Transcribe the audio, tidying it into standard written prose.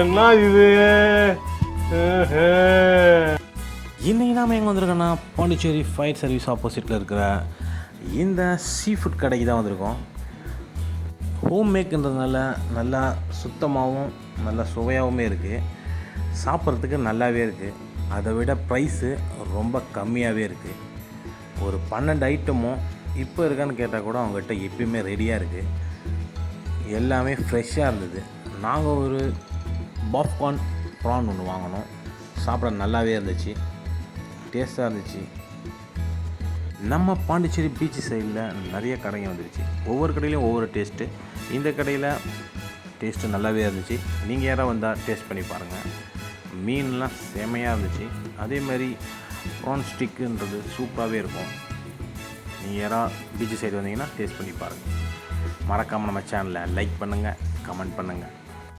என்ன இது? இன்றைக்கி நாம் எங்கே வந்திருக்கோன்னா பாண்டிச்சேரி ஃபயர் சர்வீஸ் ஆப்போசிட்டில் இருக்கிற இந்த சீ ஃபுட் கடைக்கு தான் வந்திருக்கோம். ஹோம் மேக்குன்றதுனால நல்லா சுத்தமாகவும் நல்லா சுவையாகவுமே இருக்குது. சாப்பிட்றதுக்கு நல்லாவே இருக்குது. அதை விட ப்ரைஸு ரொம்ப கம்மியாகவே இருக்குது. ஒரு 12 ஐட்டமும் இப்போ இருக்கான்னு கேட்டால் கூட அவங்ககிட்ட எப்பயுமே ரெடியாக இருக்குது. எல்லாமே ஃப்ரெஷ்ஷாக இருந்தது. நாங்கள் ஒரு பாப்கார்ன் ப்ரான் ஒன்று வாங்கினோம். சாப்பிட நல்லாவே இருந்துச்சு, டேஸ்ட்டாக இருந்துச்சு. நம்ம பாண்டிச்சேரி பீச் சைடில் நிறைய கடைங்க வந்துருச்சு. ஒவ்வொரு கடையிலையும் ஒவ்வொரு டேஸ்ட்டு. இந்த கடையில் டேஸ்ட்டு நல்லாவே இருந்துச்சு. நீங்கள் யாராவது வந்தால் டேஸ்ட் பண்ணி பாருங்கள். மீன்லாம் செமையாக இருந்துச்சு. அதே மாதிரி ப்ரான் ஸ்டிக்குன்றது சூப்பராகவே இருக்கும். நீங்கள் யாராவது பீச் சைடு வந்தீங்கன்னா டேஸ்ட் பண்ணி பாருங்கள். மறக்காமல் நம்ம சேனலை லைக் பண்ணுங்கள், கமெண்ட் பண்ணுங்கள்.